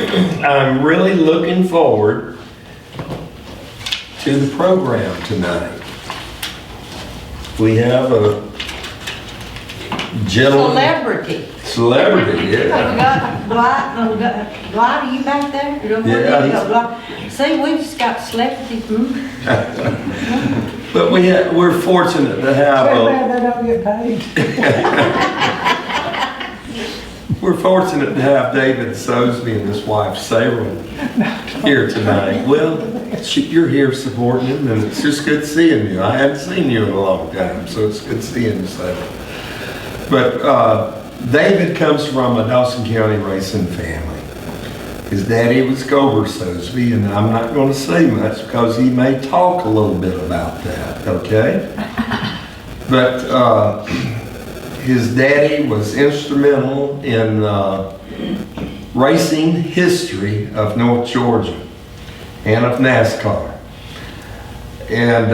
I'm really looking forward to the program tonight. We have a gentleman. Celebrity, We yeah. got Dwight, are you back there? Yeah, See, we just got celebrity. But we're fortunate to have They don't get paid. we're fortunate to have David Sosebee and his wife Sarah here tonight. Well, you're here supporting him, and it's just good seeing you. I haven't seen you in a long time, so it's good seeing you, Sarah. But David comes from a Dawson County racing family. His daddy was Gober Sosebee, and I'm not going to say much because he may talk a little bit about that, okay? But his daddy was instrumental in racing history of North Georgia and of NASCAR. And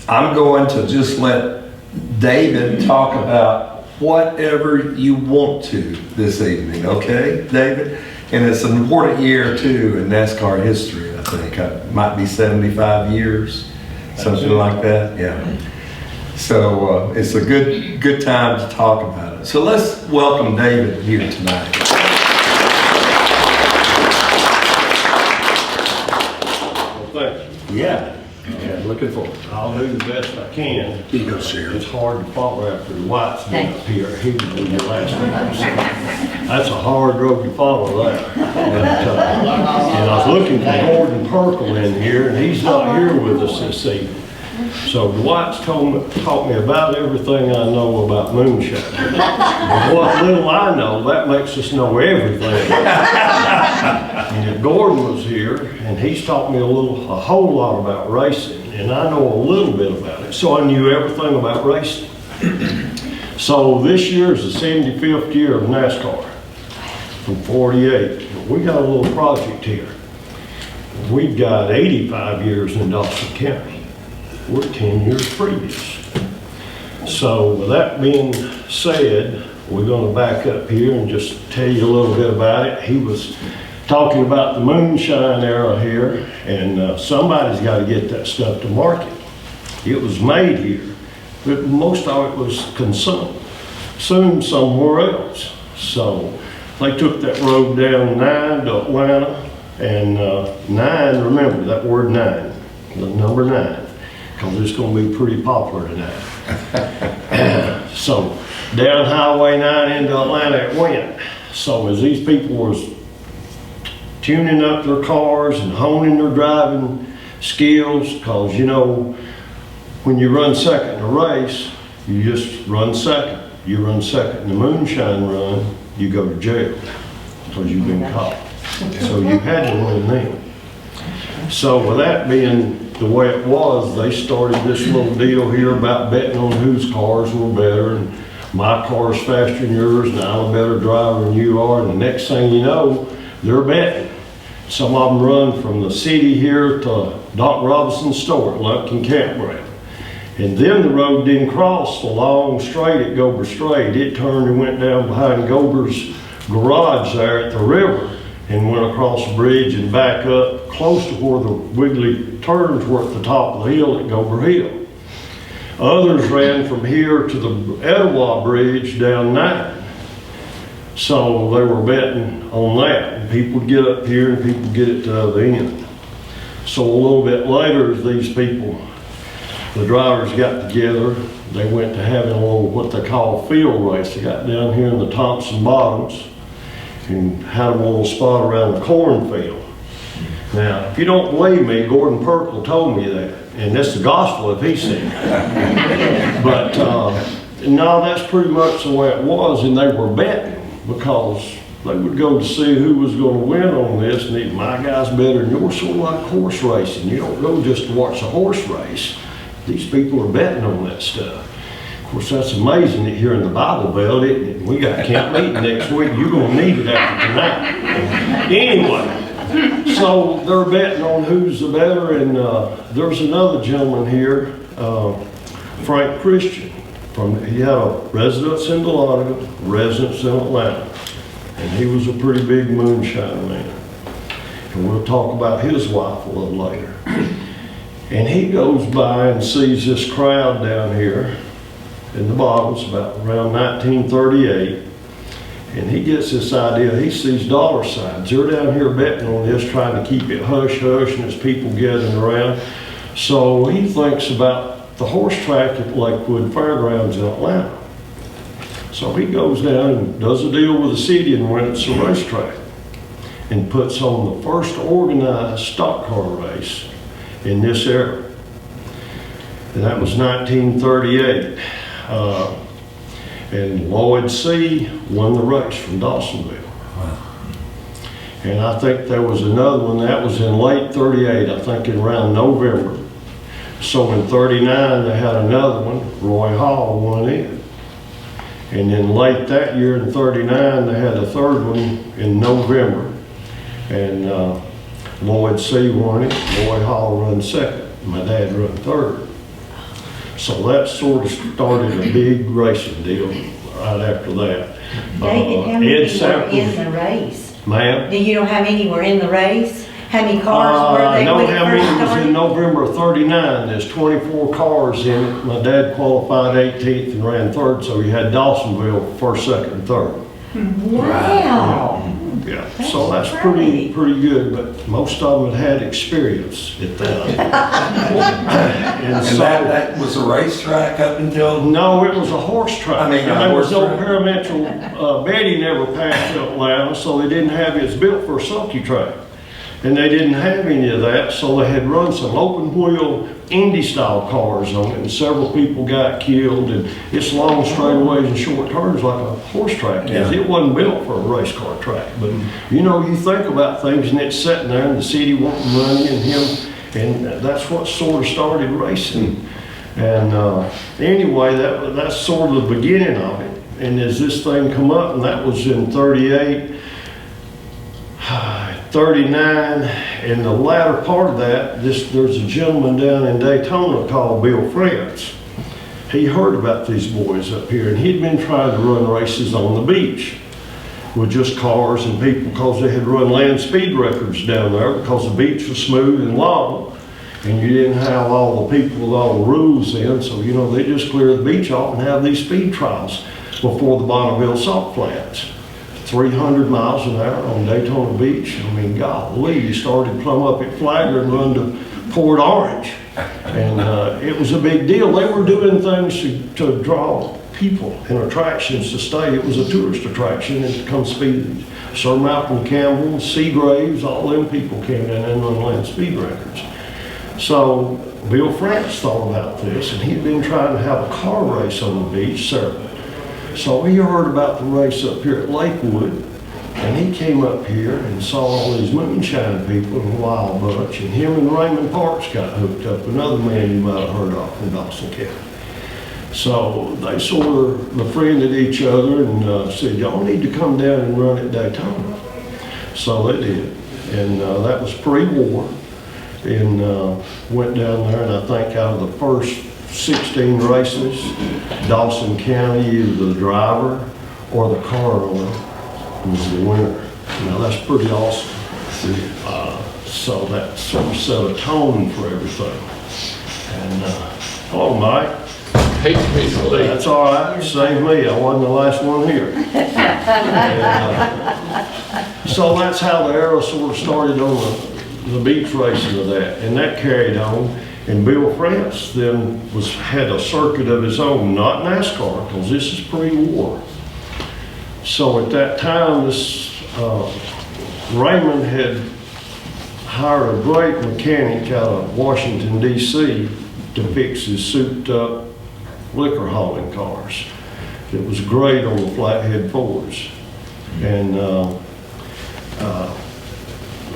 I'm going to just let David talk about whatever you want to this evening, okay, David? And it's an important year, too, in NASCAR history, I think. It might be 75 years, something like that, yeah. So it's a good time to talk about it. So let's welcome David here tonight. Well, thank you. Yeah, looking forward. I'll do the best I can. You go, Sheriff. It's hard to follow after the White's been up here. He was in the last one. That's a hard road to follow that. And I was looking for Gordon Perkle in here, and he's not here with us this evening. So Dwight's taught me about everything I know about moonshine. But what little I know, that makes us know everything. And Gordon was here, and he's taught me a whole lot about racing, and I know a little bit about it. So I knew everything about racing. So this year is the 75th year of NASCAR from 48. We got a little project here. We've got 85 years in Dawson County. We're 10 years previous. So with that being said, we're going to back up here and just tell you a little bit about it. He was talking about the moonshine era here, and somebody's got to get that stuff to market. It was made here, but most of it was consumed somewhere else. So they took that road down 9 to Atlanta, and 9, remember that word 9, the number 9. Because it's going to be pretty popular tonight. So down Highway 9 into Atlanta it went. So as these people was tuning up their cars and honing their driving skills, because you know, when you run second in a race, you just run second. You run second in the moonshine run, you go to jail because you've been caught. So you had to win them. So with that being the way it was, they started this little deal here about betting on whose cars were better, and my car's faster than yours, and I'm a better driver than you are, and the next thing you know, they're betting. Some of them run from the city here to Doc Robinson's store at Lumpkin Campground. And then the road didn't cross the long straight at Gober Straight. It turned and went down behind Gober's garage there at the river, and went across the bridge and back up close to where the wiggly turns were at the top of the hill at Gober Hill. Others ran from here to the Etowah Bridge down 9. So they were betting on that. And people would get up here and people would get it to the other end. So a little bit later, these people, the drivers got together. They went to having a little, what they call field race. They got down here in the Thompson Bottoms and had them on a little spot around the cornfield. Now, if you don't believe me, Gordon Perkle told me that, and that's the gospel if he said it. But no, that's pretty much the way it was, and they were betting because they would go to see who was going to win on this, and my guy's better than yours, sort of like horse racing. You don't go just to watch a horse race. These people are betting on that stuff. Of course, that's amazing that here in the Bible Belt, isn't it? We got camp meeting next week. You're going to need it after tonight. Anyway, so they're betting on who's the better, and there's another gentleman here, Frank Christian. He had a residence in Dawsonville, residence in Atlanta, and he was a pretty big moonshine man. And we'll talk about his wife a little later. And he goes by and sees this crowd down here in the bottles about around 1938. And he gets this idea, he sees dollar signs. They're down here betting on this, trying to keep it hush-hush, and there's people gathering around. So he thinks about the horse track at Lakewood Fairgrounds in Atlanta. So he goes down and does a deal with the city and rents a racetrack and puts on the first organized stock car race in this era. And that was 1938. And Lloyd C. won the race from Dawsonville. Wow. And I think there was another one that was in late 38, I think in around November. So in 39, they had another one, Roy Hall won it. And then late that year in 39, they had a third one in November. And Lloyd C. won it, Roy Hall run second, my dad run third. So that sort of started a big racing deal right after that. David, how many were in the race? Ma'am? Do you know how many were in the race? How many cars were they I know when it how first many was started? in November of 39. There's 24 cars in it. My dad qualified 18th and ran third, so he had Dawsonville first, second, and third. Wow. Yeah, so that's pretty good, but most of them had experience at that. And so, that was a racetrack up until? No, it was a horse track. I mean, there was no track. parametric. Betty never passed Atlanta, so they didn't have it. It's built for a sulky track. And they didn't have any of that, so they had run some open wheel Indy style cars on it, and several people got killed, and it's long straightaways and short turns like a horse track is. Yeah. It wasn't built for a race car track, but you know, you think about things and it's sitting there and the city wanting money and him, and that's what sort of started racing. And anyway, that's sort of the beginning of it. And as this thing come up, and that was in 38, 39, and the latter part of that, there's a gentleman down in Daytona called Bill France. He heard about these boys up here, and he'd been trying to run races on the beach with just cars and people, because they had run land speed records down there because the beach was smooth and long, and you didn't have all the people with all the rules in, so you know, they just clear the beach off and have these speed trials before the Bonneville Salt Flats. 300 miles an hour on Daytona Beach. I mean, golly, you started plumb up at Flagler and run to Port Orange. And it was a big deal. They were doing things to draw people and attractions to stay. It was a tourist attraction and to come speed. Sir Malcolm Campbell, Seagraves, all them people came in and run land speed records. So Bill France thought about this, and he'd been trying to have a car race on the beach, sir. So he heard about the race up here at Lakewood, and he came up here and saw all these moonshine people in a wild bunch, and him and Raymond Parks got hooked up, another man you might have heard of from Dawson County. So they sort of befriended each other and said, y'all need to come down and run at Daytona. So they did, and that was pre-war, and went down there, and I think out of the first 16 races, Dawson County, either the driver or the car owner was the winner. Now that's pretty awesome. So that sort of set a tone for everything. And hello, Mike. Hate to be so late. That's all right. Save me. I wasn't the last one here. And, so that's how the era sort of started on the beach racing of that, and that carried on. And Bill France then had a circuit of his own, not NASCAR, because this is pre-war. So at that time, Raymond had hired a great mechanic out of Washington, D.C. to fix his souped-up liquor hauling cars. It was great on the flathead Fords. And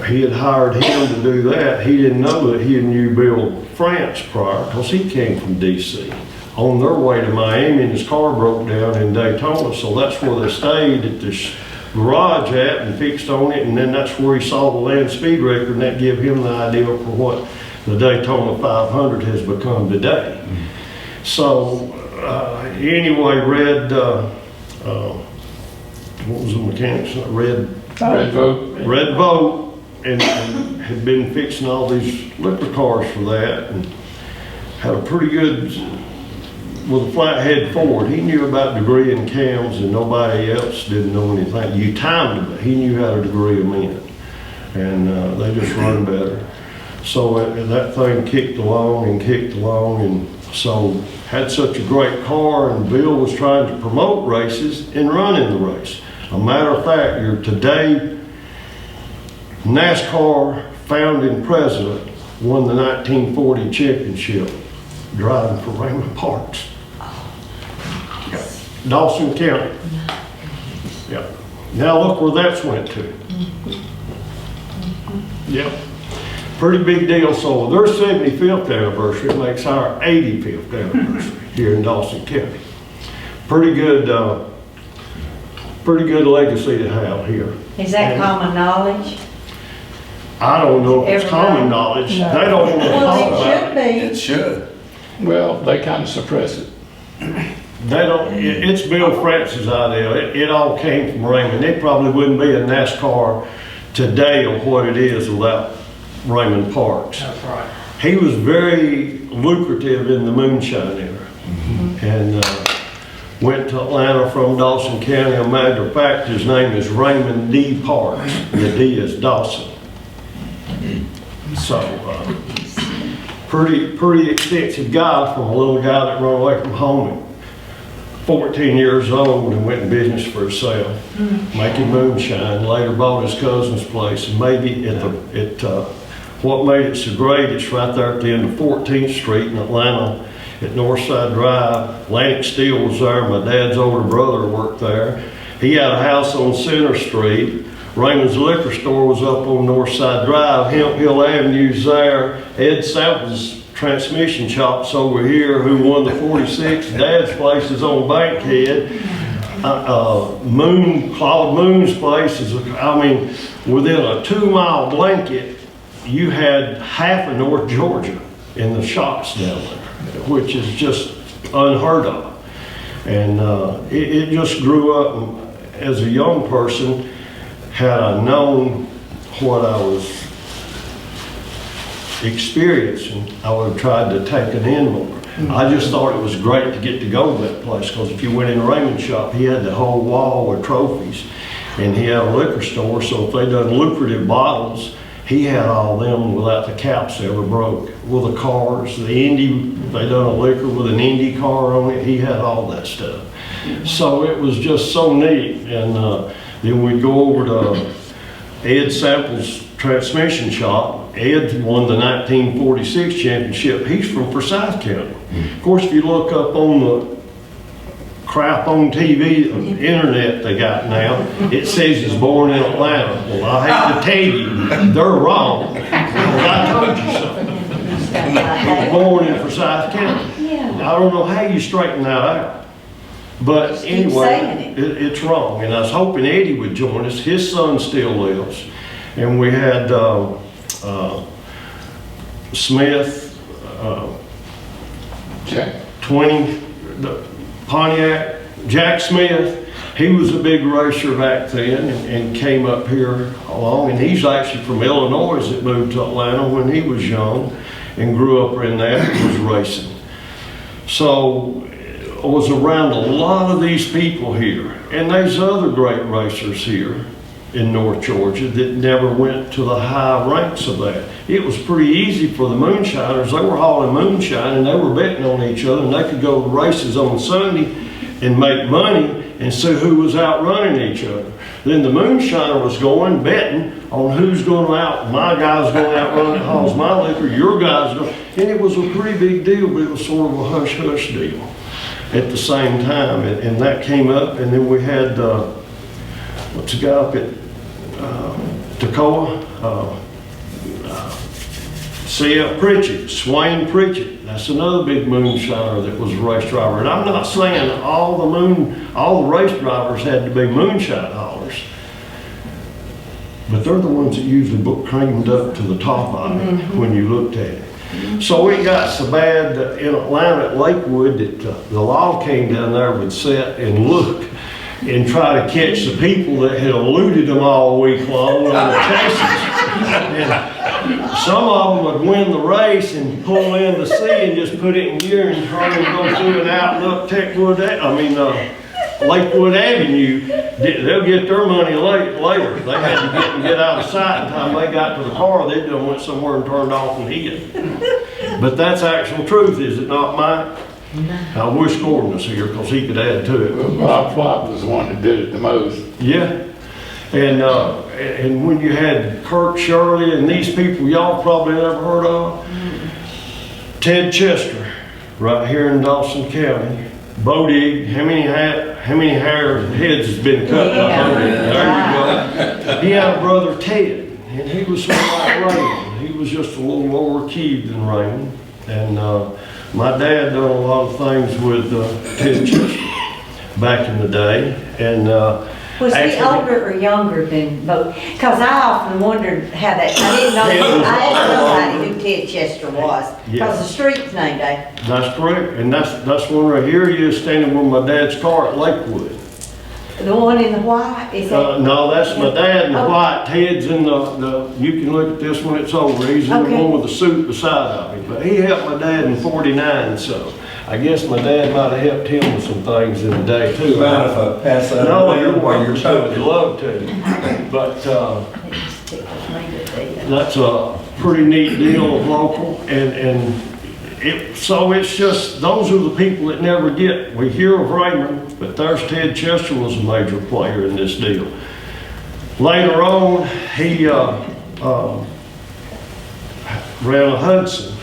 he had hired him to do that. He didn't know that he knew Bill France prior, because he came from D.C. On their way to Miami, and his car broke down in Daytona, so that's where they stayed at this garage at and fixed on it, and then that's where he saw the land speed record, and that gave him the idea for what the Daytona 500 has become today. So anyway, what was the mechanics? Red Vote, and had been fixing all these liquor cars for that, and had a pretty good, with a flathead Ford. He knew about degree in cams, and nobody else didn't know anything. You timed him, but he knew how to degree them in, and they just run better. So that thing kicked along, and so had such a great car, and Bill was trying to promote races and run in the race. A matter of fact, your today NASCAR founding president won the 1940 championship driving for Raymond Parks. Yeah. Dawson County. Yeah. Now look where that's went to. Yep. Pretty big deal. So their 75th anniversary makes our 85th anniversary here in Dawson County. Pretty good legacy to have here. Is that common knowledge? I don't know if it's common knowledge. No. They don't want to talk Well, about it should be. It should. Well, they kind of suppress it. They don't. It's Bill Francis' idea. It all came from Raymond. It probably wouldn't be a NASCAR today of what it is without Raymond Parks. That's right. He was very lucrative in the moonshine era, and went to Atlanta from Dawson County. A matter of fact, his name is Raymond D. Parks. The D is Dawson. So, pretty extensive guy from a little guy that ran away from home at 14 years old and went in business for himself, making moonshine. Later bought his cousin's place, and maybe what made it so great, it's right there at the end of 14th Street in Atlanta at Northside Drive. Atlantic Steel was there. My dad's older brother worked there. He had a house on Center Street. Raymond's liquor store was up on Northside Drive. Hemp Hill Avenue's there. Ed Sample's transmission shop's over here, who won the 46. Dad's place is on Bankhead. Claude Moon's place is, within a 2-mile blanket, you had half of North Georgia in the shops down there, which is just unheard of. And it just grew up, and as a young person, had I known what I was experiencing, I would have tried to take it in more. I just thought it was great to get to go to that place, because if you went in Raymond's shop, he had the whole wall with trophies, and he had a liquor store, so if they done lucrative bottles, he had all them without the caps ever broke. With the cars, the Indy, they done a liquor with an Indy car on it, he had all that stuff. So it was just so neat. And then we'd go over to Ed Sample's transmission shop. Ed won the 1946 championship. He's from Forsyth County. Of course, if you look up on the crap on TV, internet they got now, it says he's born in Atlanta. Well, I hate to tell you, they're wrong. Well, I told you so. He was born in Forsyth County. Yeah. I don't know how you straighten that out. But Just keep anyway, saying it's wrong. And I was hoping Eddie would join us. His son still lives. And we had Smith, Jack. 20, the Pontiac, Jack Smith. He was a big racer back then, and came up here along. And he's actually from Illinois that moved to Atlanta when he was young and grew up in that and was racing. So I was around a lot of these people here, and there's other great racers here in North Georgia that never went to the high ranks of that. It was pretty easy for the moonshiners. They were hauling moonshine, and they were betting on each other, and they could go to races on Sunday and make money and see who was outrunning each other. Then the moonshiner was going, betting on who's going out. My guy's going to outrun, hauls my liquor, your guy's going. And it was a pretty big deal, but it was sort of a hush-hush deal at the same time, and that came up. And then we had what's the guy up at Toccoa, C.F. Pritchett, Swain Pritchett. That's another big moonshiner that was a race driver. And I'm not saying all the race drivers had to be moonshine haulers, but they're the ones that usually creamed up to the top of it when you looked at it. So it got so bad in Atlanta at Lakewood that the law came down there would sit and look and try to catch the people that had eluded them all week long on the chases. And some of them would win the race and pull in the sea and just put it in gear and turn and go through and out and up Lakewood Avenue. They'll get their money later. They had to get out of sight. By the time they got to the car, they done went somewhere and turned off and hid. But that's actual truth, is it not, Mike? I wish Gordon was here because he could add to it. Well, Bob Flop was the one that did it the most. Yeah. And when you had Kurt Shirley and these people y'all probably never heard of, Ted Chester, right here in Dawson County, Bodig, how many heads has been cut by Bodig? There you go. He had a brother Ted, and he was sort of like Raymond. He was just a little lower keyed than Raymond. And my dad done a lot of things with Ted Chester back in the day. And Was he older or younger than both? Because I often wondered how that, I didn't know, I had nobody who Ted Chester was. Because the street's named after. That's correct, and that's one right here. He is standing with my dad's car at Lakewood. The one in the white, is that? No, that's my dad in the white. Ted's in you can look at this when it's over. He's in the one with the suit beside of him. But he helped my dad in '49, so I guess my dad might have helped him with some things in the day too. You mind if I pass that No, over you're while you're totally talking? love to. But that's a pretty neat deal of local, so it's just, those are the people that never get. We hear of Raymond, but there's Ted Chester was a major player in this deal. Later on, he ran a Hudson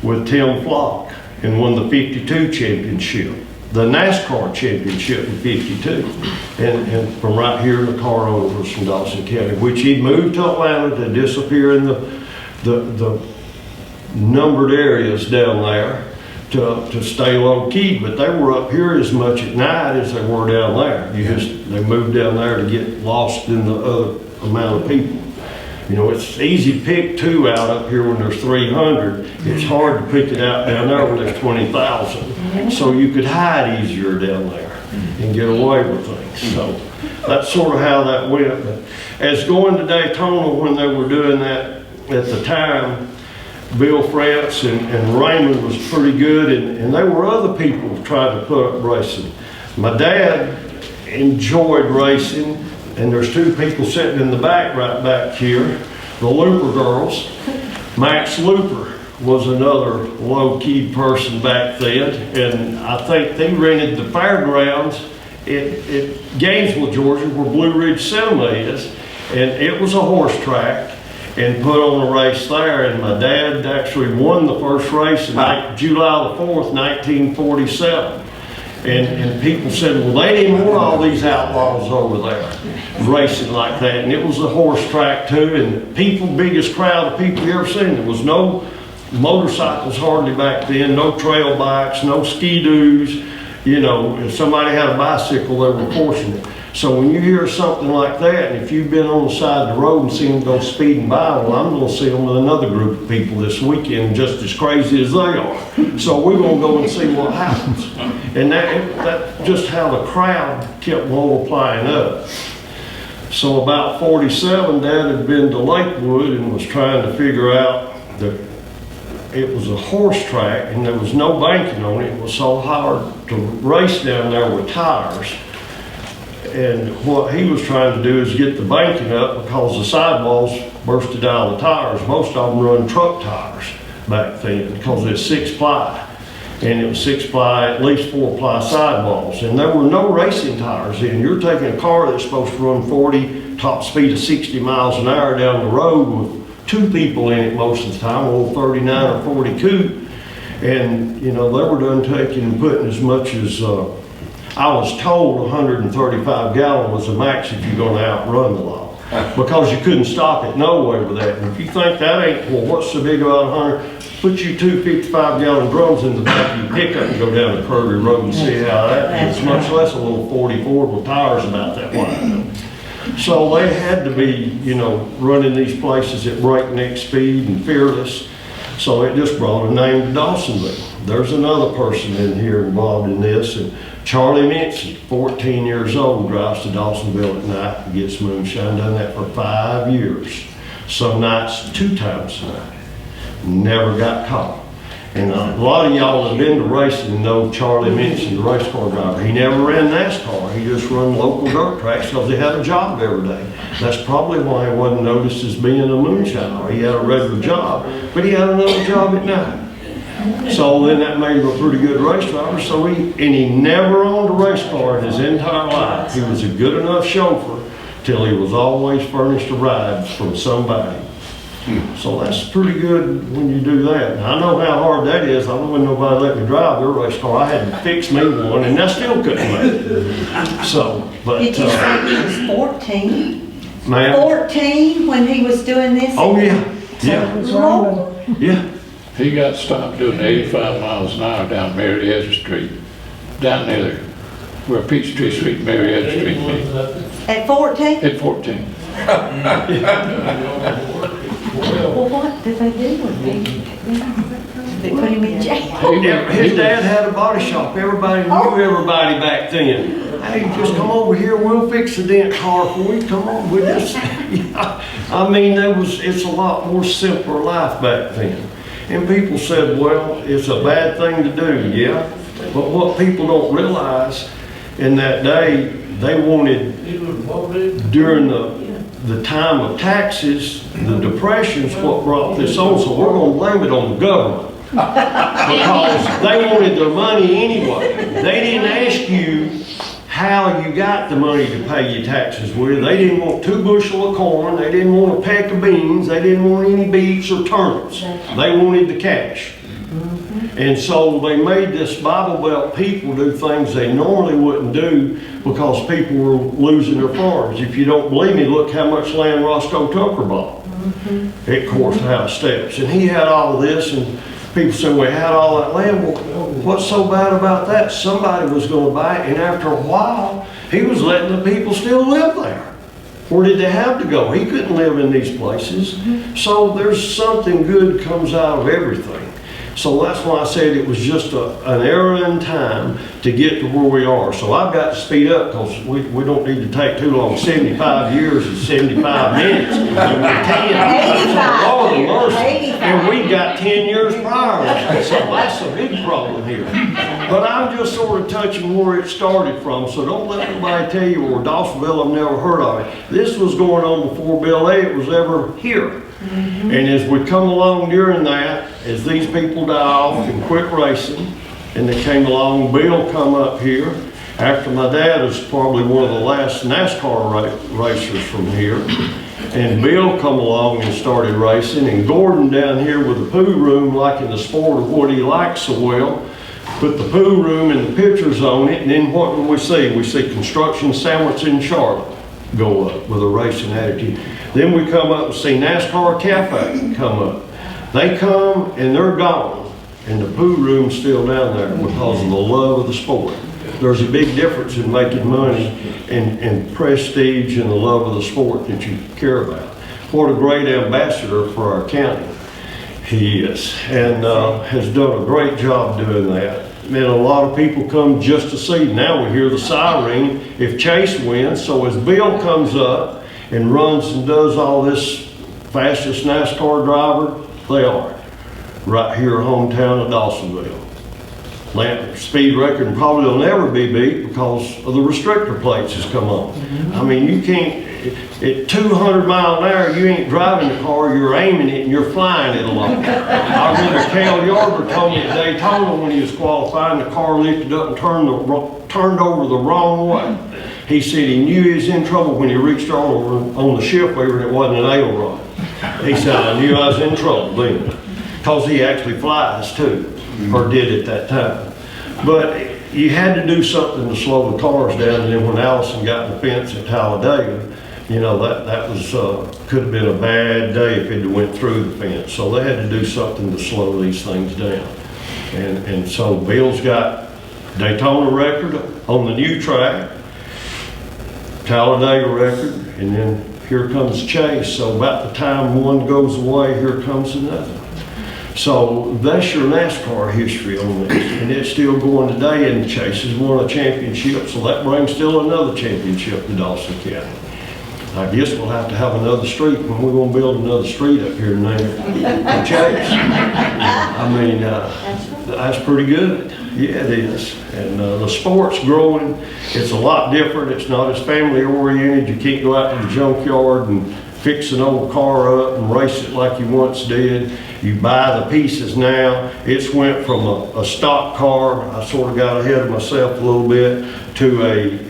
with Tim Flock and won the 52 championship, the NASCAR championship in 52. And from right here in the car owners from Dawson County, which he'd moved to Atlanta to disappear in the numbered areas down there to stay low key, but they were up here as much at night as they were down there. They moved down there to get lost in the other amount of people. You know, it's easy to pick two out up here when there's 300. It's hard to pick it out down there when there's 20,000. So you could hide easier down there and get away with things. So that's sort of how that went. But as going to Daytona, when they were doing that at the time, Bill France and Raymond was pretty good, and there were other people trying to put up racing. My dad enjoyed racing, and there's two people sitting in the back right back here, the Looper girls. Max Looper was another low-key person back then, and I think they rented the fairgrounds at Gainesville, Georgia, where Blue Ridge Cinema is, and it was a horse track, and put on a race there, and my dad actually won the first race in July the 4th, 1947. And people said, well, they didn't want all these outlaws over there racing like that. And it was a horse track too, and biggest crowd of people you ever seen. There was no motorcycles hardly back then, no trail bikes, no ski-doos. You know, if somebody had a bicycle, they were fortunate. So when you hear something like that, and if you've been on the side of the road and seen them go speeding by, well, I'm going to see them with another group of people this weekend just as crazy as they are. So we're going to go and see what happens. And that's just how the crowd kept multiplying up. So about 47, Dad had been to Lakewood and was trying to figure out that it was a horse track and there was no banking on it. It was so hard to race down there with tires. And what he was trying to do is get the banking up because the sidewalls bursted out of the tires. Most of them run truck tires back then because it's 6-ply. And it was 6-ply, at least 4-ply sidewalls. And there were no racing tires in. You're taking a car that's supposed to run 40, top speed of 60 miles an hour down the road with two people in it most of the time, old 39 or 40 coupe. And, you know, they were done taking and putting as much as, I was told 135 gallon was the max if you're going to outrun the law. Because you couldn't stop it no way with that. And if you think that ain't, well, what's so big about 100? Put you two 55-gallon drums in the back of your pickup and go down the Prairie Road and see how that is. Much less a little 44 with tires about that wide. So they had to be, you know, running these places at breakneck speed and fearless. So it just brought a name to Dawsonville. There's another person in here involved in this, and Charlie Mincy, 14 years old, drives to Dawsonville at night and gets moonshine. Done that for 5 years. Some nights 2 times a night. Never got caught. And a lot of y'all have been to racing know Charlie Mincy, the race car driver. He never ran NASCAR. He just run local dirt tracks because he had a job every day. That's probably why he wasn't noticed as being a moonshiner. He had a regular job, but he had another job at night. So then that made him a pretty good race driver. So he never owned a race car in his entire life. He was a good enough chauffeur till he was always furnished a ride from somebody. So that's pretty good when you do that. And I know how hard that is. I wouldn't nobody let me drive their race car. I had to fix me one, and I still couldn't make it. So, but Did you say he was 14? ma'am. 14 when he was doing this? Oh yeah, yeah, Lord. yeah. He got stopped doing 85 miles an hour down Marietta Street, down there where Peachtree Street and Marietta Street meet. At 14? At 14. Well, what did they do with him? They put him in jail. His dad had a body shop. Everybody knew everybody back then. Hey, just come over here. We'll fix the dent car for you. Come on, we just. I mean, it's a lot more simpler life back then. And people said, well, it's a bad thing to do, yeah. But what people don't realize in that day, they wanted, during the time of taxes, the depression's what brought this on, so we're gonna blame it on the government. Because they wanted their money anyway. They didn't ask you how you got the money to pay your taxes with. They didn't want 2 bushel of corn, they didn't want a peck of beans, they didn't want any beets or turnips. They wanted the cash. And so they made this Bible Belt people do things they normally wouldn't do because people were losing their farms. If you don't believe me, look how much land Roscoe Tucker bought at Course House Steps. And he had all this, and people said, well, he had all that land. Well, what's so bad about that? Somebody was going to buy it, and after a while, he was letting the people still live there. Where did they have to go? He couldn't live in these places. So there's something good comes out of everything. So that's why I said it was just an era in time to get to where we are. So I've got to speed up because we don't need to take too long. 75 years is 75 minutes. And we're 10. 85 Lord of years. mercy. 85. And we got 10 years prior. So that's a big problem here. But I'm just sort of touching where it started from. So don't let anybody tell you, or Dawsonville, I've never heard of it. This was going on before Bill Elliott was ever here. And as we come along during that, as these people die off and quit racing, and they came along, Bill come up here, after my dad was probably one of the last NASCAR racers from here, and Bill come along and started racing, and Gordon down here with the poo room, like in the sport of what he likes so well, put the poo room and the pictures on it, and then what do we see? We see Construction Sandwich in Charlotte go up with a racing attitude. Then we come up and see NASCAR Cafe come up. They come and they're gone, and the poo room's still down there because of the love of the sport. There's a big difference in making money and prestige and the love of the sport that you care about. What a great ambassador for our county he is, and has done a great job doing that. And a lot of people come just to see. Now we hear the siren if Chase wins. So as Bill comes up and runs and does all this, fastest NASCAR driver, they are. Right here, hometown of Dawsonville. Speed record probably will never be beat because of the restrictor plates has come on. I mean, you can't, at 200 miles an hour, you ain't driving the car, you're aiming it and you're flying it along. I remember Cal Yarber told me at Daytona when he was qualifying, the car lifted up and turned over the wrong way. He said he knew he was in trouble when he reached on the shift lever and it wasn't an aileron. He said, I knew I was in trouble then. Because he actually flies too, or did at that time. But you had to do something to slow the cars down, and then when Allison got in the fence at Talladega, you know, that was, could have been a bad day if it went through the fence. So they had to do something to slow these things down. And so Bill's got Daytona record on the new track, Talladega record, and then here comes Chase. So about the time one goes away, here comes another. So that's your NASCAR history on this, and it's still going today, and Chase has won a championship, so that brings still another championship to Dawson County. I guess we'll have to have another street when we're gonna build another street up here named for Chase. I mean, that's pretty good. Yeah, it is. And the sport's growing. It's a lot different. It's not as family oriented. You can't go out to the junkyard and fix an old car up and race it like you once did. You buy the pieces now. It's went from a stock car, I sort of got ahead of myself a little bit, to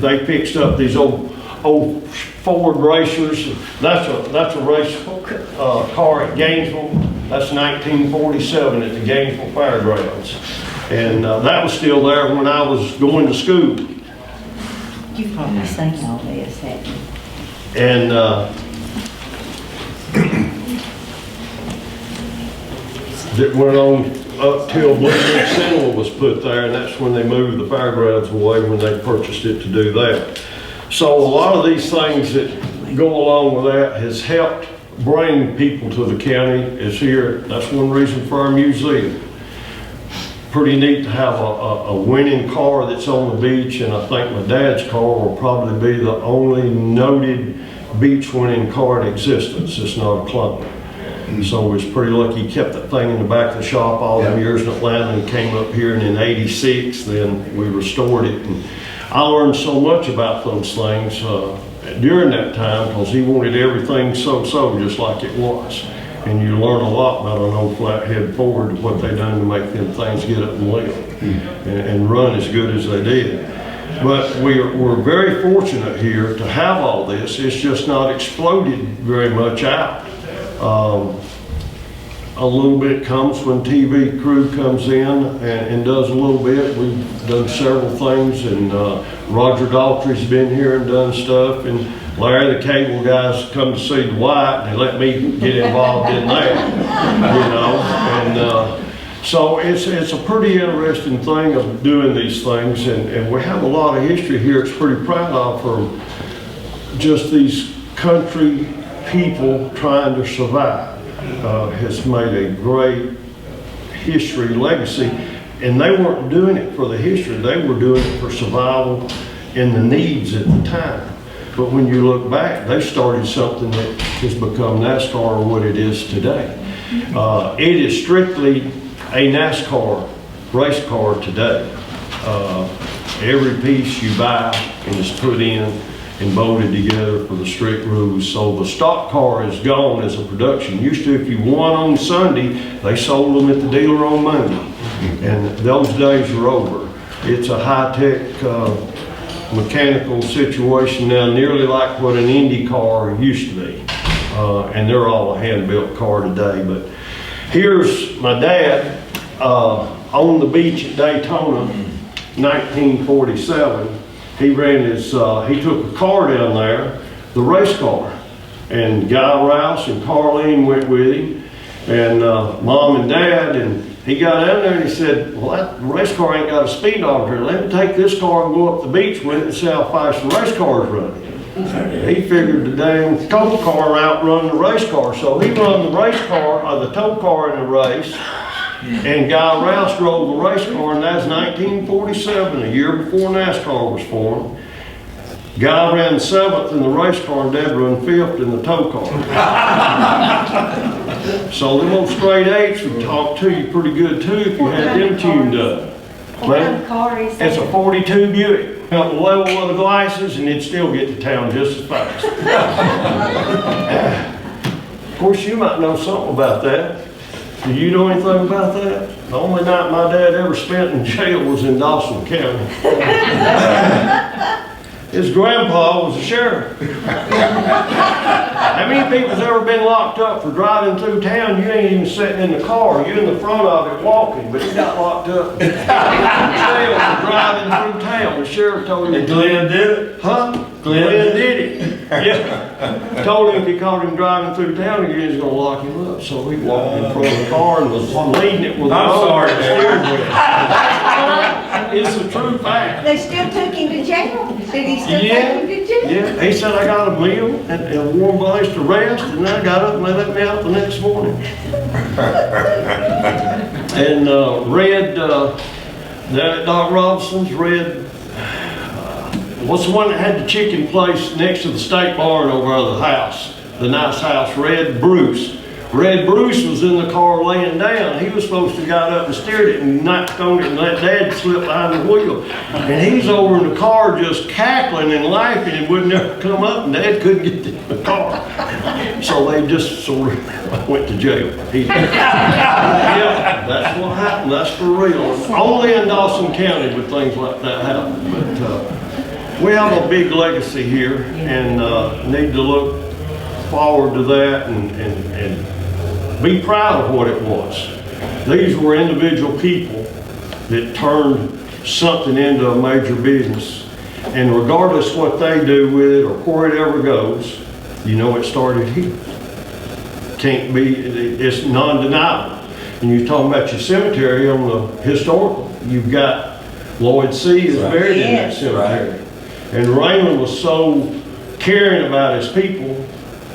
they fixed up these old Ford racers. That's a race car at Gainesville. That's 1947 at the Gainesville Fairgrounds. And that was still there when I was going to school. You've probably seen all this, haven't you? And that went on up till Blue Ridge Cinema was put there, and that's when they moved the fairgrounds away when they purchased it to do that. So a lot of these things that go along with that has helped bring people to the county. Is here. That's one reason for our museum. Pretty neat to have a winning car that's on the beach, and I think my dad's car will probably be the only noted beach winning car in existence. It's not a clone. So we was pretty lucky. He kept that thing in the back of the shop all them years in Atlanta, and came up here, and in '86 then we restored it. And I learned so much about those things during that time, because he wanted everything so just like it was. And you learn a lot about an old flathead Ford, what they done to make them things get up and live and run as good as they did. But we're very fortunate here to have all this. It's just not exploded very much out. A little bit comes when TV crew comes in and does a little bit. We've done several things, and Roger Daltrey's been here and done stuff, and Larry, the cable guys, come to see the White, and they let me get involved in that, you know. And so it's a pretty interesting thing of doing these things, and we have a lot of history here. It's pretty proud of for just these country people trying to survive. Has made a great history legacy, and they weren't doing it for the history, they were doing it for survival and the needs at the time. But when you look back, they started something that has become NASCAR, what it is today. It is strictly a NASCAR race car today. Every piece you buy and is put in and bolted together for the strict rules. So the stock car is gone as a production. Used to, if you won on Sunday, they sold them at the dealer on Monday. And those days are over. It's a high-tech mechanical situation now, nearly like what an Indy car used to be. And they're all a hand-built car today. But here's my dad on the beach at Daytona, 1947. He ran his, he took a car down there, the race car, and Guy Rouse and Carlene went with him, and Mom and Dad, and he got down there and he said, well, that race car ain't got a speedometer. Let me take this car and go up the beach with it and see how fast the race car's running. He figured the dang tow car outrun the race car, so he run the race car, or the tow car in the race, and Guy Rouse drove the race car, and that's 1947, a year before NASCAR was formed. Guy ran 7th in the race car, and Dad ran 5th in the tow car. So them old straight 8s would talk to you pretty good too if you had them tuned up. What kind of car is that? It's a 42 Buick. Up the level of the glasses, and it'd still get to town just as fast. Of course, you might know something about that. Do you know anything about that? The only night my dad ever spent in jail was in Dawson County. His grandpa was a sheriff. How many people's ever been locked up for driving through town? You ain't even sitting in the car. You're in the front of it walking, but he got locked up in jail for driving through town. The sheriff told him. And Glenn did it? Huh? Glenn did it. Yeah. Told him if he caught him driving through town again, he's gonna lock him up. So he walked in front of the car and was leading it with the steering wheel. It's a true fact. They still took him to jail? Did he still take him to jail? Yeah. He said, I got a meal and a warm place to rest, and I got up and they let me out the next morning. And Red, that Doc Robson's Red, what's the one that had the chicken place next to the state barn over by the house, the nice house, Red Bruce. Red Bruce was in the car laying down. He was supposed to have got up and steered it and knocked on it and let Dad slip behind the wheel. And he's over in the car just cackling and laughing and wouldn't ever come up, and Dad couldn't get in the car. So they just sort of went to jail. Yeah, that's what happened. That's for real. Only in Dawson County would things like that happen. But we have a big legacy here and need to look forward to that and be proud of what it was. These were individual people that turned something into a major business. And regardless what they do with it or where it ever goes, you know it started here. Can't be, it's non-deniable. And you're talking about your cemetery on the historical. You've got Lloyd C. is buried in that cemetery. And Raymond was so caring about his people,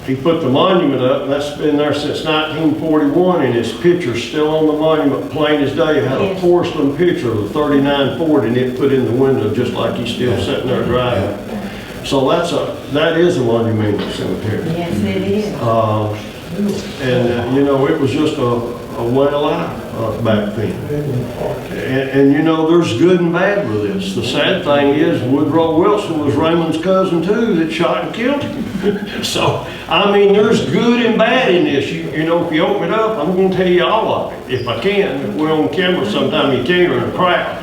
he put the monument up, and that's been there since 1941, and his picture's still on the monument, plain as day. It had a porcelain picture of the 39 Ford, and it put in the window just like he's still sitting there driving. So that is a monumental cemetery. Yes, it is. And you know, it was just a way of life back then. And you know, there's good and bad with this. The sad thing is Woodrow Wilson was Raymond's cousin too that shot and killed him. So, I mean, there's good and bad in this. You know, if you open it up, I'm going to tell you all of it, if I can. If we're on camera, sometime you can't or in a crowd.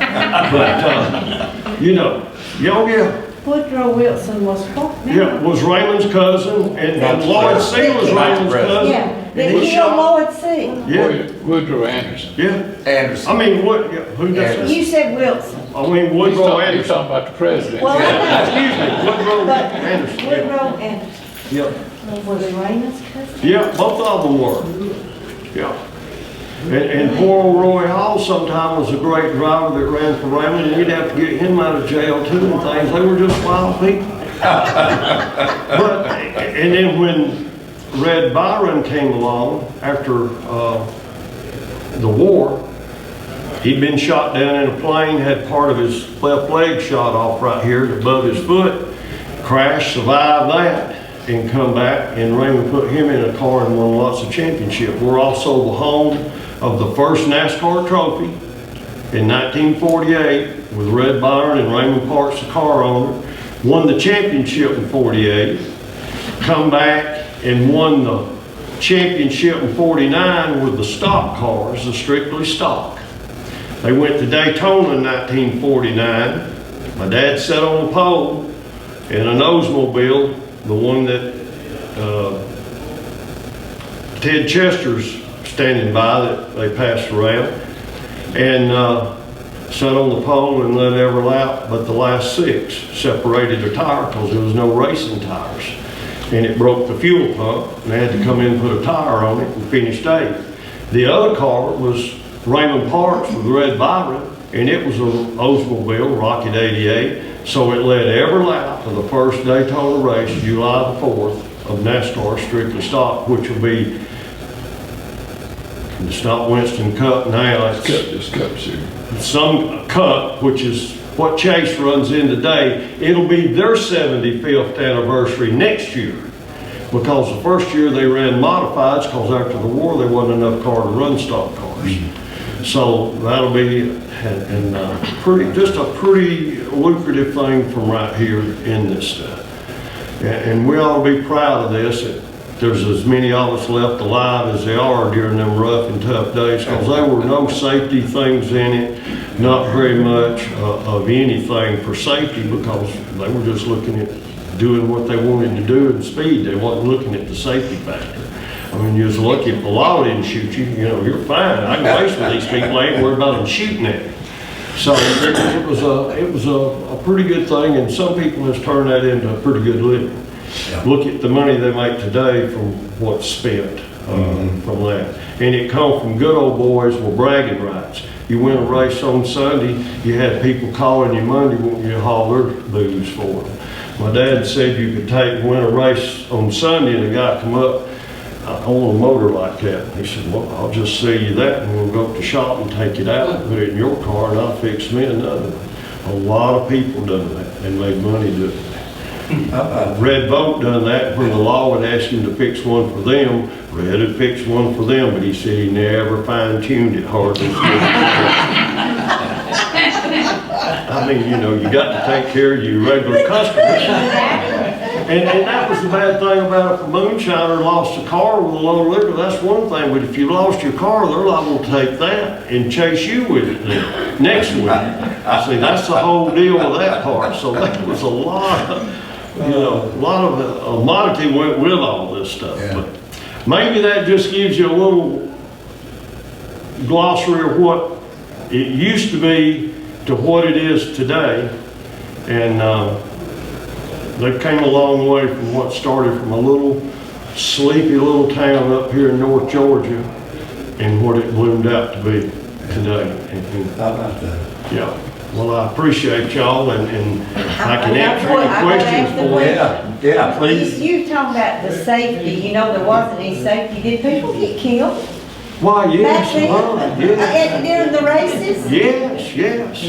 But, you know, yeah. Woodrow Wilson was what? Yeah, was Raymond's cousin, and Lloyd C. was Raymond's cousin. Yeah, they killed Lloyd C. Yeah. Woodrow Anderson. Yeah. Anderson. I mean, what, yeah, who does that? You said Wilson. I mean, Woodrow You're Anderson. talking about the president. Well, Excuse me, Woodrow But Anderson. Yeah. Woodrow Anderson. Yeah. Was it Raymond's cousin? Yeah, both of them were. Yeah. And poor old Roy Hall sometime was a great driver that ran for Raymond, and you'd have to get him out of jail too and things. They were just wild people. But, and then when Red Byron came along after the war, he'd been shot down in a plane, had part of his left leg shot off right here above his foot, crashed, survived that, and come back, and Raymond put him in a car and won lots of championships. We're also the home of the first NASCAR trophy in 1948 with Red Byron and Raymond Parks, the car owner. Won the championship in 48, come back and won the championship in 49 with the stock cars, the strictly stock. They went to Daytona in 1949. My dad sat on the pole in an Oldsmobile, the one that Ted Chester's standing by that they passed around, and sat on the pole and led every lap but the last 6, separated their tire because there was no racing tires, and it broke the fuel pump, and they had to come in and put a tire on it and finished 8th. The other car was Raymond Parks with Red Byron, and it was an Oldsmobile Rocket 88, so it led every lap of the first Daytona race, July the 4th of NASCAR strictly stock, which will be, it's not Winston Cup now, it's Cup Series. some Cup, which is what Chase runs in today. It'll be their 75th anniversary next year, because the first year they ran modifieds, because after the war there wasn't enough car to run stock cars. So that'll be just a pretty lucrative thing from right here in this stuff. And we ought to be proud of this. There's as many of us left alive as there are during them rough and tough days, because there were no safety things in it, not very much of anything for safety, because they were just looking at doing what they wanted to do and speed. They wasn't looking at the safety factor. I mean, you was lucky if the law didn't shoot you, you know, you're fine. I can race with these people, I ain't worried about them shooting at me. So it was a pretty good thing, and some people has turned that into a pretty good living. Yeah. Look at the money they make today from what's spent from that. And it come from good old boys with bragging rights. You win a race on Sunday, you had people calling you Monday wanting you to haul their booze for them. My dad said you could win a race on Sunday, and a guy come up I want a motor like that. And he said, well, I'll just sell you that and we'll go to the shop and take it out and put it in your car and I'll fix me another one. A lot of people done that and made money doing that. Red Boat done that when the law would ask him to fix one for them. Red had fixed one for them, but he said he never fine-tuned it hardly. I mean, you know, you got to take care of your regular customers. And that was the bad thing about if a moonshiner lost a car with a load of liquor, that's one thing, but if you lost your car, they're liable to take that and chase you with it then, next week. See, that's the whole deal with that part. So that was a lot of, you know, a lot of a commodity went with all this stuff. Yeah. But maybe that just gives you a little glossary of what it used to be to what it is today. And they came a long way from what started from a little sleepy little town up here in North Georgia and what it bloomed out to be today. How about that? Yeah. Well, I appreciate y'all and I can answer any questions for you. Yeah, please. You talking about the safety, you know, there wasn't any safety. Did people get killed Why, back yes, then? yes. During the races? Yes, yes.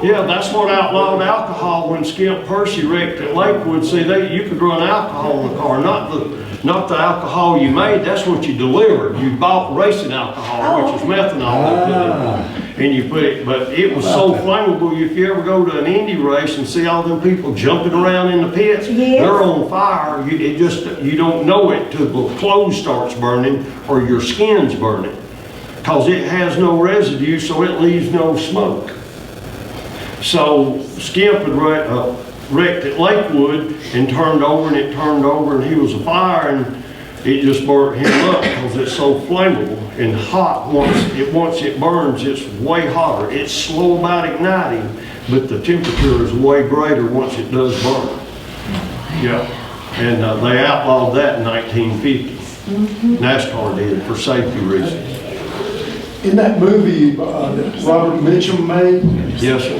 Yeah, that's what outlawed alcohol when Skimp Percy wrecked at Lakewood. See, you could run alcohol in the car, not the alcohol you made, that's what you delivered. You bought racing alcohol, which is methanol. And you put it, but it was so flammable, if you ever go to an Indy race and see all them people jumping around in the pits, yes, they're on fire. You don't know it till the clothes starts burning or your skin's burning. Because it has no residue, so it leaves no smoke. So Skimp had wrecked at Lakewood and turned over and it turned over and he was afire and it just burnt him up because it's so flammable and hot. Once it burns, it's way hotter. It's slow about igniting, but the temperature is way greater once it does burn. Yeah, and they outlawed that in 1950. NASCAR did for safety reasons. In that movie that Robert Mitchum made, Yes, sir.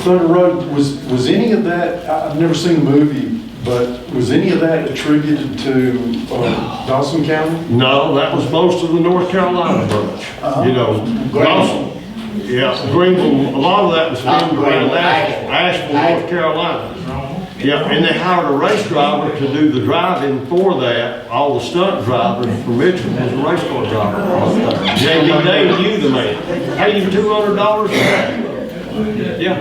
Thunder Road, was any of that, I've never seen the movie, but was any of that attributed to Dawson County? No, that was most of the North Carolina branch. You know, Dawson, yeah, Greenville, a lot of that was filmed around Asheville, North Carolina. Yeah, and they hired a race driver to do the driving for that. All the stunt drivers for Mitchell was a race car driver. J.D. Day knew the man. Paid him $200 for that. Yeah.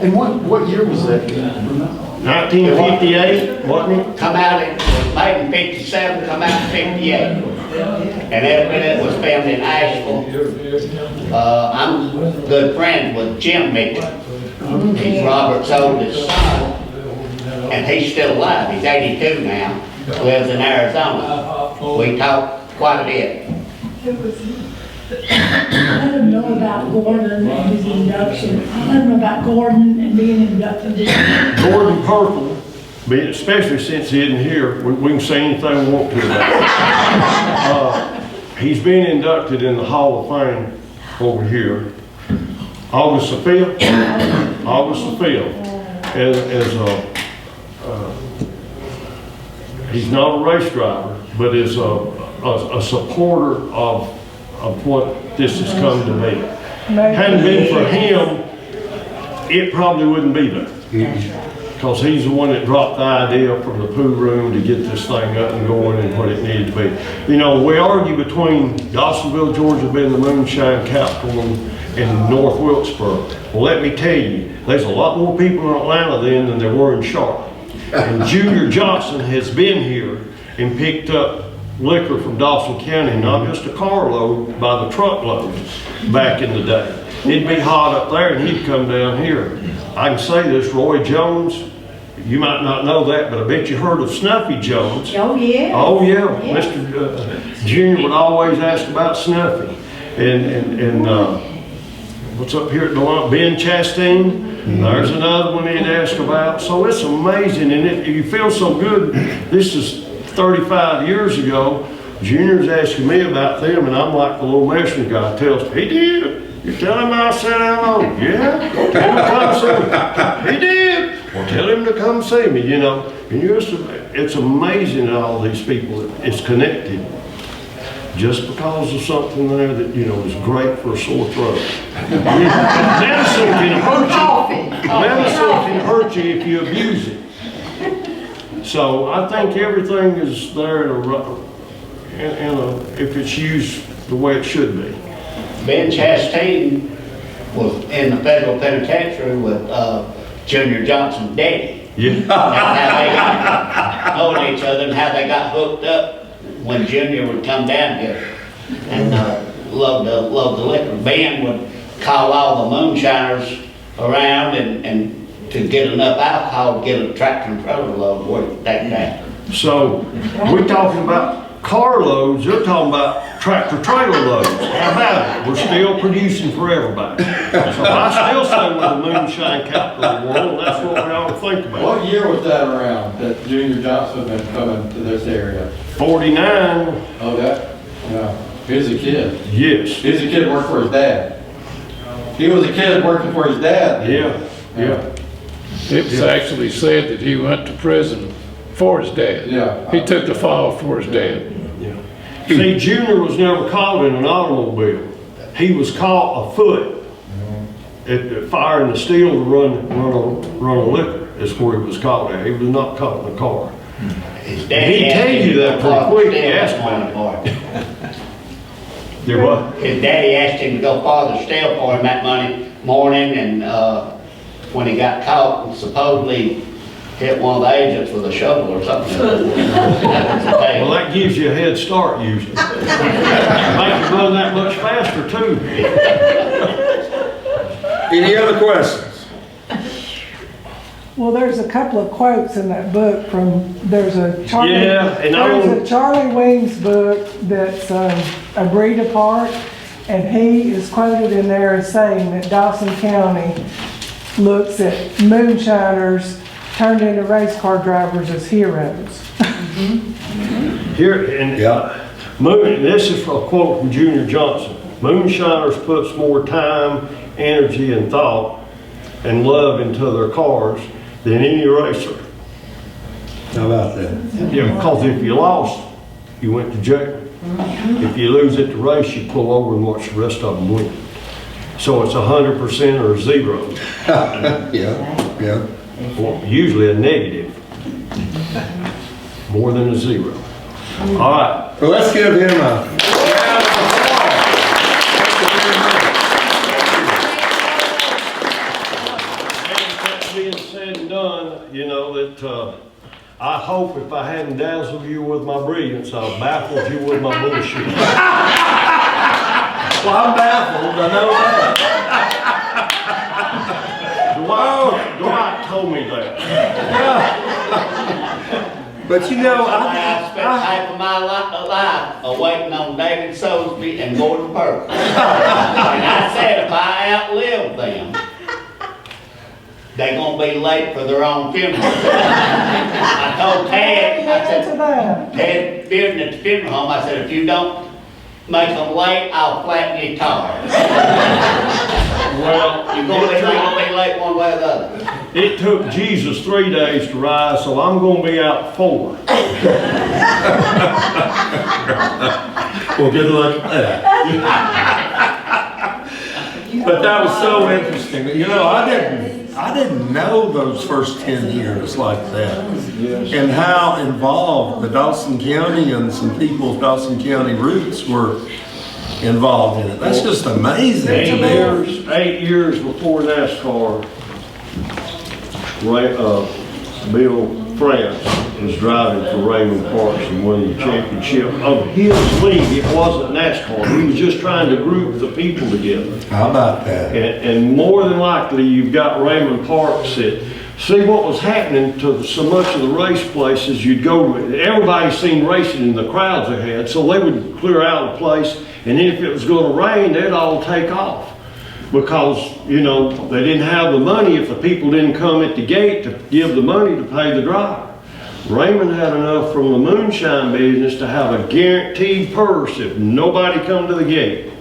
And what year was that? 1958, wasn't it? Come out, it was made in 57, come out in 58. And everything was filmed in Asheville. I'm good friends with Jim Mitchell. He's Robert's oldest son, and he's still alive. He's 82 now, lives in Arizona. We talk quite a bit. I don't know about Gordon and his induction. I don't know about Gordon and being inducted. Gordon Purple, especially since he isn't here, we can say anything we want to about him. He's being inducted in the Hall of Fame over here. August the 5th, August the 5th, he's not a race driver, but is a supporter of what this has come to be. Hadn't been for him, it probably wouldn't be there. Because he's the one that dropped the idea from the poo room to get this thing up and going and what it needed to be. You know, we argue between Dawsonville, Georgia being the moonshine capital and North Wilkesboro. Well, let me tell you, there's a lot more people in Atlanta then than there were in Charlotte. And Junior Johnson has been here and picked up liquor from Dawson County, not just a carload, by the truckload back in the day. It'd be hot up there and he'd come down here. I can say this, Roy Jones, you might not know that, but I bet you heard of Snuffy Jones. Oh, yeah. Oh, yeah. Mr. Junior would always ask about Snuffy. And what's up here at the line? Ben Chastain. There's another one he'd ask about. So it's amazing. And you feel so good. This is 35 years ago. Junior's asking me about them, and I'm like the little messenger guy tells me, he did. You tell him I said hello. Yeah. Tell him to come see me. He did. Well, tell him to come see me, you know. And it's amazing that all these people, it's connected just because of something there that, you know, is great for a sore throat. Medicine can hurt you. Medicine can hurt you if you abuse it. So I think everything is there if it's used the way it should be. Ben Chastain was in the federal penitentiary with Junior Johnson's daddy. Yeah. That's how they got knowing each other and how they got hooked up when Junior would come down here and loved the liquor. Ben would call all the moonshiners around and to get enough alcohol to get a tractor and trailer load where you take that. So we're talking about car loads, they're talking about tractor trailer loads. How about it? We're still producing for everybody. So I still say we're the moonshine capital of the world, and that's what we ought to think about. What year was that around, that Junior Johnson had been coming to this area? 49. Oh, that, yeah. He was a kid. Yes. He was a kid working for his dad. He was a kid working for his dad. Yeah, yeah. It was actually said that he went to prison for his dad. Yeah. He took the fall for his dad. See, Junior was never caught in an automobile. He was caught afoot at firing the steel to run a liquor. Is where he was caught at. He was not caught in a car. His daddy He'd tell you that pretty quick. You asked about it. Did what? His daddy asked him to go father still for him that morning, and when he got caught, supposedly hit one of the agents with a shovel or something. Well, that gives you a head start usually. Make you run that much faster too. Any other questions? Well, there's a couple of quotes in that book there's a Charlie Wing's book that's A Breed Apart, and he is quoted in there as saying that Dawson County looks at moonshiners turned into race car drivers as heroes. Here, and this is a quote from Junior Johnson. Moonshiners puts more time, energy, and thought and love into their cars than any racer. How about that? Yeah, because if you lost, you went to jail. If you lose at the race, you pull over and watch the rest of them win. So it's 100% or 0. Yeah. Well, usually a negative. More than a 0. All right. Well, let's give him a round of That being said and done, you know that I hope if I hadn't dazzled you with my brilliance, I've baffled you with my bullshit. Well, I'm baffled, I know that. Dwight told me that. But you know, I spent half of my life waiting on David Sosebee and Gordon Parks. And I said if I outlive them, they're gonna be late for their own funeral. I told Ted, I said, Ted being at the funeral home, I said, if you don't make them late, I'll flatten your tires. Well, You're gonna be late one way or the other. it took Jesus 3 days to rise, so I'm going to be out 4. well, good luck with that. But that was so interesting. You know, I didn't know those first 10 years like that. Yes. And how involved the Dawson County and some people's Dawson County roots were involved in it. That's just amazing to me. 8 years before NASCAR, Bill France was driving for Raymond Parks and won the championship of his league. It wasn't NASCAR. He was just trying to group the people together. How about that? And more than likely, you've got Raymond Parks that, see what was happening to so much of the race places, you'd go, everybody seen racing in the crowds they had, so they would clear out a place, and then if it was going to rain, they'd all take off. Because, you know, they didn't have the money if the people didn't come at the gate to give the money to pay the driver. Raymond had enough from the moonshine business to have a guaranteed purse if nobody come to the gate.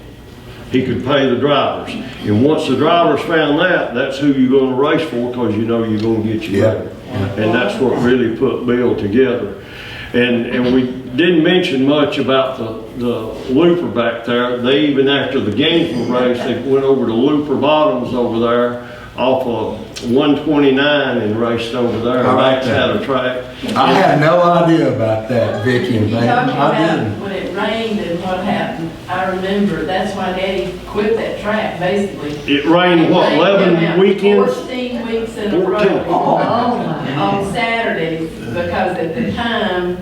he could pay the drivers. And once the drivers found that, that's who you're gonna race for, because you know you're gonna get your money. And that's what really put Bill together. And we didn't mention much about the looper back there. They, even after the Gainesville race, they went over to Looper Bottoms over there off of 129 and raced over there. How about Max had that? a track. I had no idea about that, Vicky and You Van. talking I about didn't. when it rained and what happened, I remember, that's why Daddy quit that track, basically. It rained, what, Rained 11 them out weekends? 14 weeks in a 14. row. Oh, my. On Saturdays, because at the time,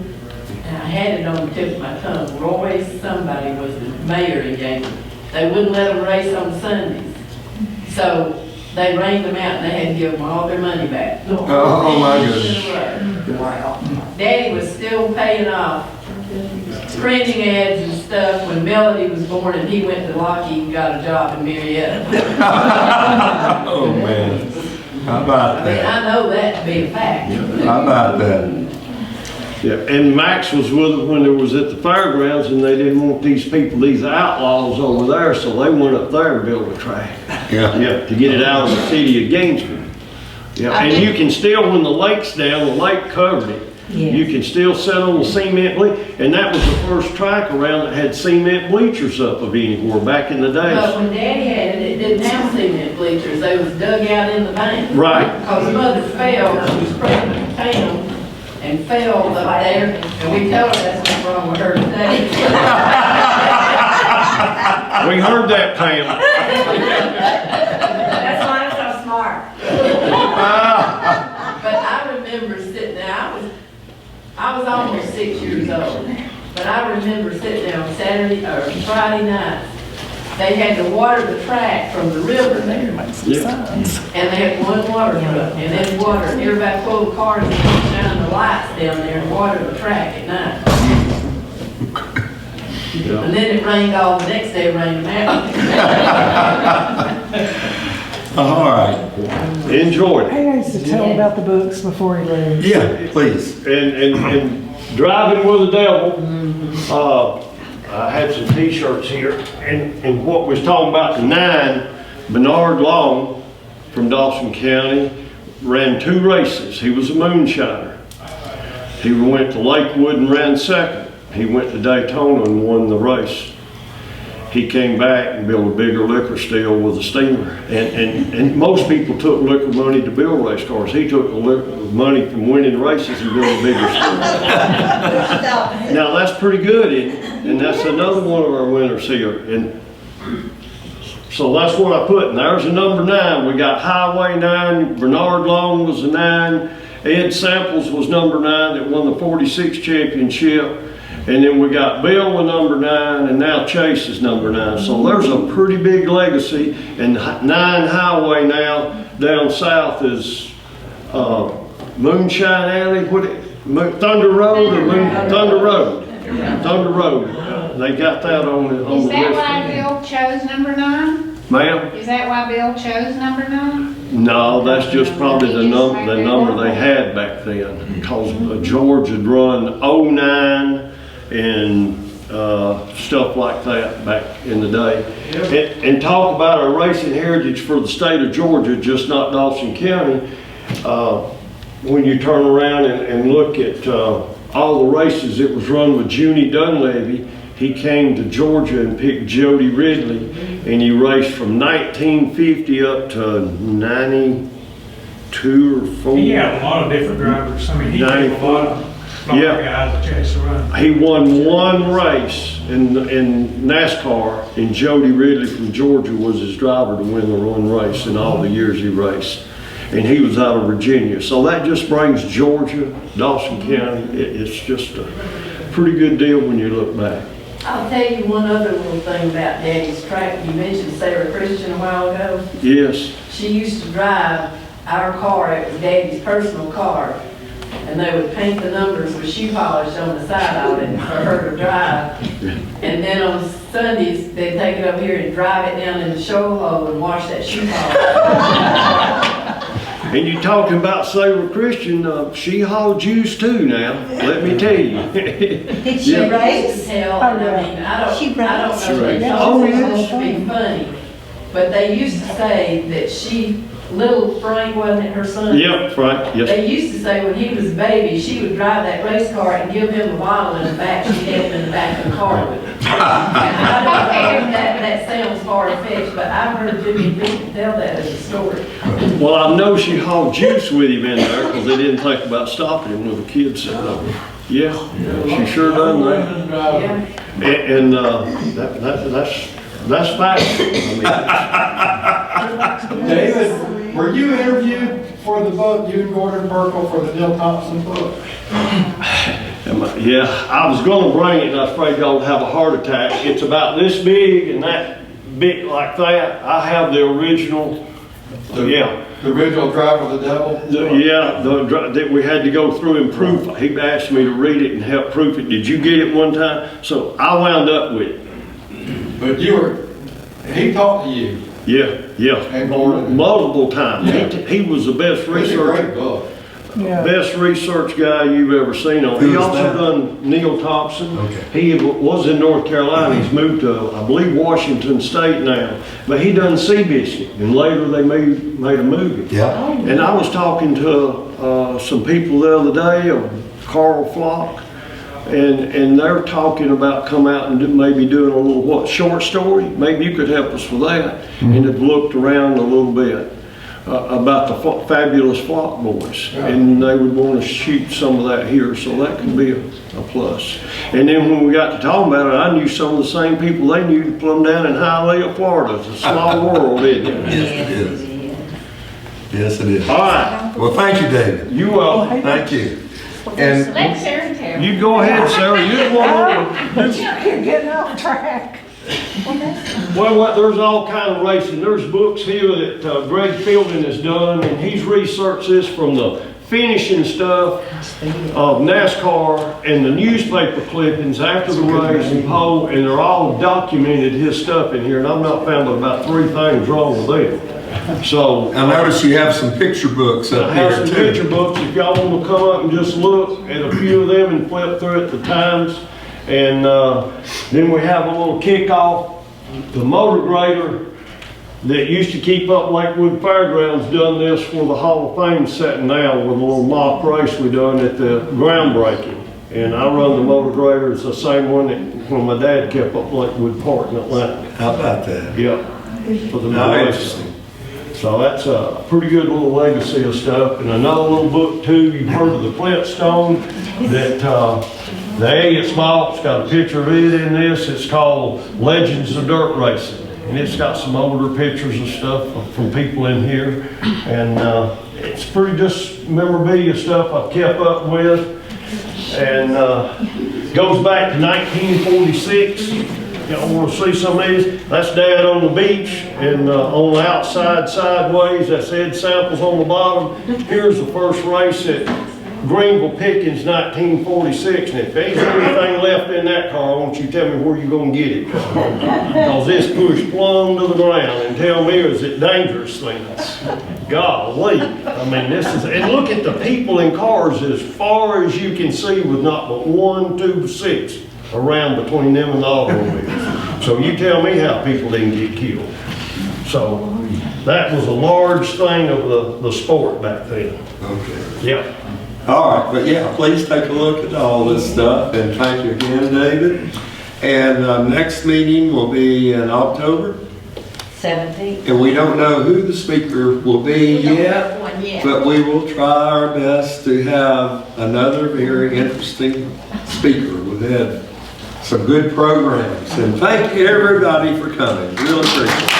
and I had it on the tip of my tongue, Roy somebody was the mayor in Gainesville. They wouldn't let them race on Sundays. So they rained them out and they had to give them all their money back. Oh, my 14 weeks in a row. Wow. Daddy was still paying off printing ads and stuff when Melody was born, and he went to Lockheed and got a job in Marietta. Oh, man. How about I mean, that? I know that to be a fact. How about that? Yeah, and Max was with it when it was at the fairgrounds, and they didn't want these people, these outlaws over there, so they went up there and built a track. Yeah. Yeah, to get it out of the city of Gainesville. Yeah, and you can still, when the lake's down, the lake covered it. Yes. You can still sit on the cement and that was the first track around that had cement bleachers up of anywhere back in the But days. when Daddy had it, it didn't have cement bleachers, they was dug out in the bank. Right. Because Mother fell, she was pregnant with Pam, and fell up there, and we told her that's what's wrong with her today. We heard that, Pam. That's why I'm so smart. But I remember sitting there, I was almost 6 years old, but I remember sitting there on Saturday or Friday night. They had to water the track from the river there. Yeah. And they had one water truck, and then water, everybody pulled cars and shine the lights down there and water the track at night. Yeah. And then it rained all the next day, it rained out. All right. Enjoyed it. He needs to tell about the books before he leaves. Yeah, please. And driving with the devil, I had some t-shirts here, and what we was talking about the 9, Bernard Long from Dawson County ran 2 races. He was a moonshiner. He went to Lakewood and ran second. He went to Daytona and won the race. He came back and built a bigger liquor still with a steamer. And most people took liquor money to build race cars. He took the liquor money from winning races and built a bigger steamer. Now that's pretty good, and that's another one of our winners here. And so that's what I put. And there's a number 9. We got Highway 9. Bernard Long was a 9. Ed Samples was number 9 that won the 46 championship. And then we got Bill with number 9, and now Chase is number 9. So there's a pretty big legacy. And 9 Highway now down south is Moonshine Alley, Thunder Road or Thunder Road. Thunder Road. They got that on the Is list. that why Bill chose number 9? Ma'am? Is that why Bill chose number 9? No, that's just probably the number they had back then. Because George had run 09 and stuff like that back in the day. And talk about our racing heritage for the state of Georgia, just not Dawson County. When you turn around and look at all the races that was run with Junie Dunleavy, he came to Georgia and picked Jody Ridley, and he raced from 1950 up to 92 or 4. He had a lot of different drivers. I mean, he had a lot of guys to chase around. He won 1 race in NASCAR, and Jody Ridley from Georgia was his driver to win the 1 race in all the years he raced. And he was out of Virginia. So that just brings Georgia, Dawson County. It's just a pretty good deal when you look back. I'll tell you one other little thing about Daddy's track. You mentioned Sarah Christian a while ago. Yes. She used to drive our car. It was Daddy's personal car. And they would paint the numbers with shoe polish on the side of it for her to drive. And then on Sundays, they'd take it up here and drive it down in the shoal hole and wash that shoe polish. And you talking about Sarah Christian, she hauled juice too now, let me tell you. Did she Yeah. race? Hell, I mean, I don't She know raised. if they Oh, told her yeah. supposed to be funny, but they used to say that little Frank, wasn't it her son? Yep, right, yes. They used to say when he was a baby, she would drive that race car and give him a bottle in the back, she'd have him in the back of the car with him. And I don't know if that sounds far-fetched, but I've heard Jimmy Beaton tell that as a story. Well, I know she hauled juice with him in there because they didn't think about stopping him with a kid sitting over. Yeah, she sure done that. Yeah. And that's fact. I mean, David, were you interviewed for the book, you and Gordon Perkle, for the Neil Thompson book? yeah, I was gonna bring it and I was afraid y'all would have a heart attack. It's about this big and that big like that. I have the original, yeah. The original Drive of the Devil? That we had to go through and proof. He asked me to read it and help proof it. Did you get it one time? So I wound up with it. But he talked to you. Yeah. And Gordon. Multiple times. Yeah. He was the best It's a great researcher. book. Yeah. Best research guy you've ever seen on. He Who is also that? done Neil Thompson. Okay. He was in North Carolina. He's moved to, I believe, Washington State now. But he done Seabiscuit, and later they made a movie. Yeah. And I was talking to some people the other day, Carl Flock, and they're talking about come out and maybe doing a little short story. Maybe you could help us with that. And have looked around a little bit. About the fabulous Flock Boys, and they would want to shoot some of that here, so that could be a plus. And then when we got to talking about it, I knew some of the same people they knew plumb down in Hialeah, Florida. It's a small world, isn't it? Yes, it is. Yes, it is. All right, Well, thank you, David. you welcome. Thank you. And Let Sarah tell. You go ahead, Sarah. You're the one. You're getting off track. Well, there's all kind of racing. There's books here that Greg Fielding has done, and he's researched this from the finishing stuff of NASCAR and the newspaper clippings after the race and pole, and they're all documented his stuff in here, and I've not found but about 3 things wrong with them. So I noticed you have some picture books I up have here some too. picture books. If y'all want to come up and just look at a few of them and flip through it the times. And then we have a little kickoff. The motor grader that used to keep up Lakewood Fairgrounds done this for the Hall of Fame setting now with a little mock race we done at the groundbreaking. And I run the motor grader. It's the same one that when my dad kept up Lakewood Park in Atlanta. How about that? Yeah. For the How race. interesting. So that's a pretty good little legacy of stuff. And another little book too, you've heard of the Flintstone that the Elliott bought. It's got a picture of it in this. It's called Legends of Dirt Racing. And it's got some older pictures of stuff from people in here. And it's pretty just memorabilia stuff I've kept up with. And goes back to 1946. Y'all want to see some of these? That's Dad on the beach, and on the outside sideways, that's Ed Samples on the bottom. Here's the first race at Greenville Pickens, 1946, and if there's anything left in that car, I want you to tell me where you're going to get it. Because this pushed plumb to the ground, and tell me, is it dangerous things? Golly, I mean, this is, and look at the people in cars as far as you can see with not but 1, 2, 6 around between them and the automobiles. So you tell me how people didn't get killed. So that was a large thing of the sport back then. Okay. Yeah. All right, but yeah, please take a look at all this stuff, and thank you again, David. And next meeting will be in October, 17th. and we don't know who the speaker will be We don't yet, have one yet. but we will try our best to have another very interesting speaker. We've had some good programs, and thank you everybody for coming. Really appreciate it.